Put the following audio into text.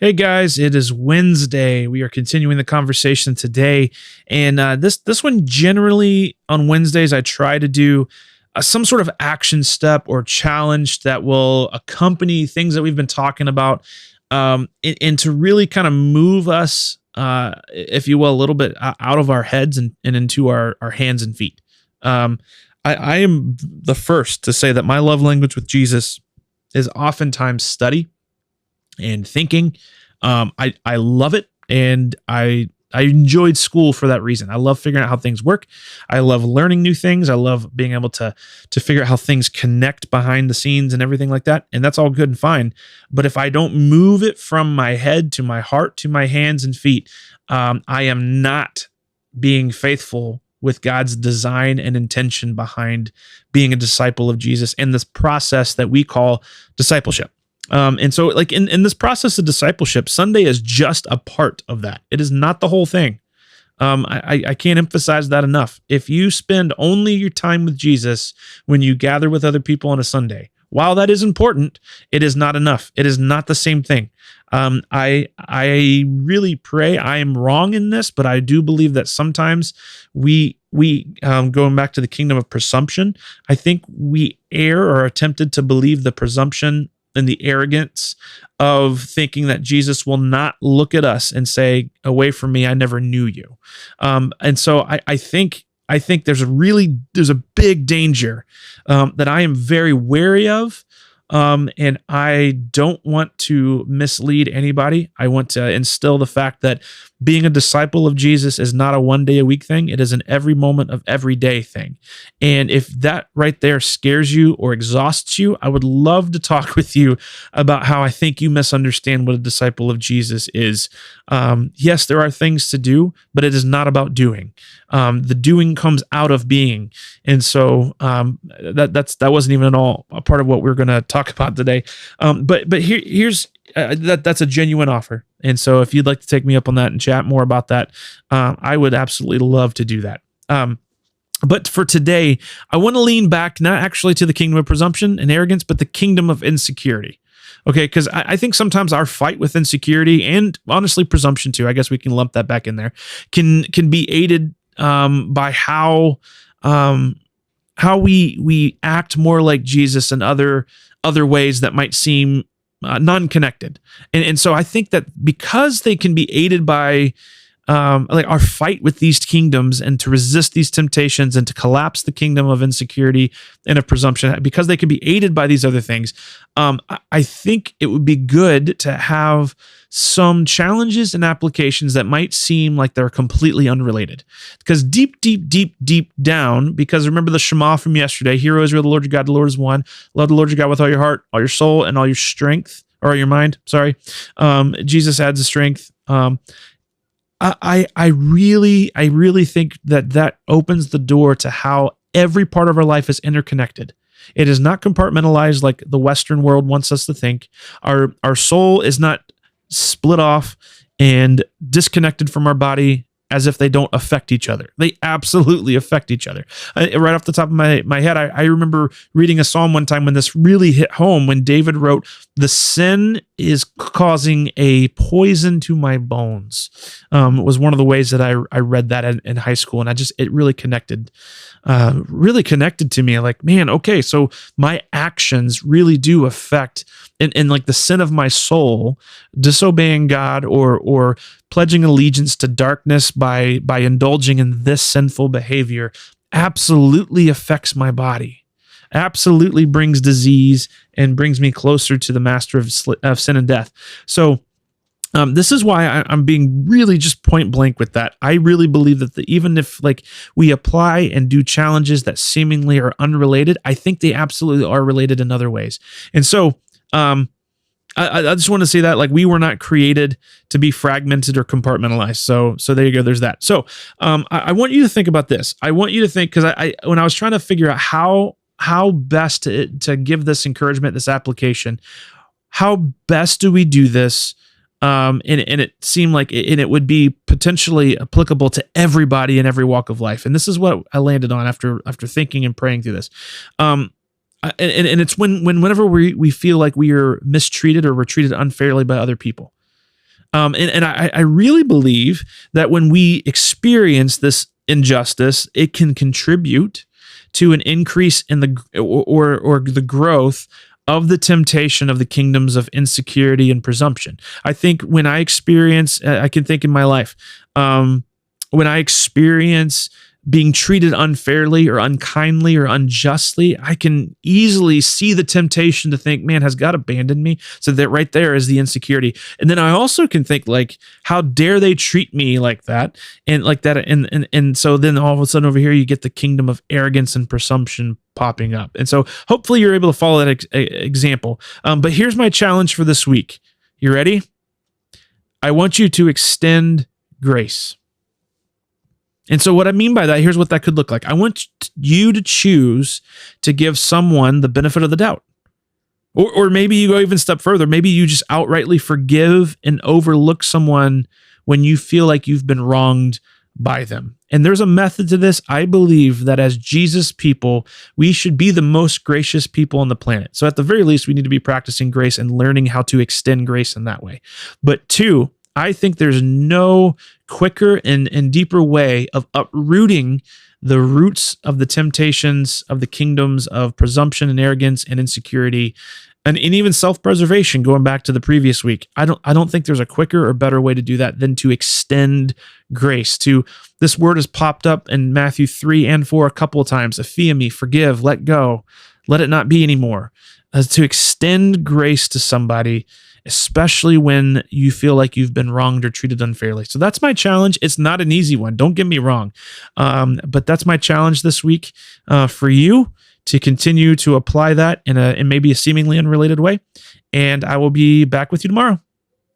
Hey guys, it is Wednesday. We are continuing the conversation today, and this one generally on Wednesdays I try to do some sort of action step or challenge that will accompany things that we've been talking about, and to really kind of move us, if you will, a little bit out of our heads and into our hands and feet. Um, I am the first to say that my love language with Jesus is oftentimes study and thinking. I love it, and I enjoyed school for that reason. I love figuring out how things work. I love learning new things. I love being able to figure out how things connect behind the scenes and everything like that. And that's all good and fine. But if I don't move it from my head to my heart to my hands and feet, I am not being faithful with God's design and intention behind being a disciple of Jesus in this process that we call discipleship. And so, like in this process of discipleship, Sunday is just a part of that. It is not the whole thing. I can't emphasize that enough. If you spend only your time with Jesus when you gather with other people on a Sunday, while that is important, it is not enough. It is not the same thing. I really pray I am wrong in this, but I do believe that sometimes we going back to the kingdom of presumption, I think we err or are tempted to believe the presumption and the arrogance of thinking that Jesus will not look at us and say, "Away from me, I never knew you." And so I think there's a big danger that I am very wary of. And I don't want to mislead anybody. I want to instill the fact that being a disciple of Jesus is not a one day a week thing. It is an every moment of every day thing. And if that right there scares you or exhausts you, I would love to talk with you about how I think you misunderstand what a disciple of Jesus is. Yes, there are things to do, but it is not about doing. The doing comes out of being. And so that wasn't even at all a part of what we're going to talk about today. But here's that's a genuine offer. And so if you'd like to take me up on that and chat more about that, I would absolutely love to do that. But for today, I want to lean back, not actually to the kingdom of presumption and arrogance, but the kingdom of insecurity. Okay, because I think sometimes our fight with insecurity and honestly presumption too, I guess we can lump that back in there, can be aided by how we act more like Jesus in other ways that might seem non-connected. And so I think that because they can be aided by like our fight with these kingdoms and to resist these temptations and to collapse the kingdom of insecurity and of presumption, because they can be aided by these other things, I think it would be good to have some challenges and applications that might seem like they're completely unrelated. Because deep down, because remember the Shema from yesterday, Hear, O Israel, the Lord your God, the Lord is one. Love the Lord your God with all your heart, all your soul, and all your strength, or all your mind, sorry. Jesus adds the strength. I really think that opens the door to how every part of our life is interconnected. It is not compartmentalized like the Western world wants us to think. Our soul is not split off and disconnected from our body as if they don't affect each other. They absolutely affect each other. Right off the top of my head, I remember reading a psalm one time when this really hit home, when David wrote, "The sin is causing a poison to my bones." Was one of the ways that I read that in high school, and it really connected to me. Like, man, okay, so my actions really do affect, and like the sin of my soul, disobeying God or pledging allegiance to darkness by indulging in this sinful behavior absolutely affects my body, absolutely brings disease and brings me closer to the master of sin and death. So this is why I'm being really just point blank with that. I really believe that even if like we apply and do challenges that seemingly are unrelated, I think they absolutely are related in other ways. And so I just want to say that, like, we were not created to be fragmented or compartmentalized. So there you go. There's that. So I want you to think about this. I want you to think, because when I was trying to figure out how best to give this encouragement, this application, how best do we do this? And it seemed like it would be potentially applicable to everybody in every walk of life. And this is what I landed on after thinking and praying through this. And it's whenever we feel like we are mistreated or we're treated unfairly by other people. And I really believe that when we experience this injustice, it can contribute to an increase in or the growth of the temptation of the kingdoms of insecurity and presumption. I think when I experience, I can think in my life, when I experience being treated unfairly or unkindly or unjustly, I can easily see the temptation to think, man, has God abandoned me? So that right there is the insecurity. And then I also can think, like, how dare they treat me like that? And like that. And so then all of a sudden over here, you get the kingdom of arrogance and presumption popping up. And so hopefully you're able to follow that example. But here's my challenge for this week. You ready? I want you to extend grace. And so what I mean by that, here's what that could look like. I want you to choose to give someone the benefit of the doubt. Or maybe you go even a step further. Maybe you just outrightly forgive and overlook someone when you feel like you've been wronged by them. And there's a method to this. I believe that as Jesus people, we should be the most gracious people on the planet. So at the very least, we need to be practicing grace and learning how to extend grace in that way. But two, I think there's no quicker and deeper way of uprooting the roots of the temptations of the kingdoms of presumption and arrogance and insecurity and even self-preservation, going back to the previous week. I don't think there's a quicker or better way to do that than to extend grace. This word has popped up in Matthew 3 and 4 a couple of times. Aphiemi, forgive, let go, let it not be anymore. To extend grace to somebody, especially when you feel like you've been wronged or treated unfairly. So that's my challenge. It's not an easy one. Don't get me wrong. But that's my challenge this week for you to continue to apply that in maybe a seemingly unrelated way. And I will be back with you tomorrow.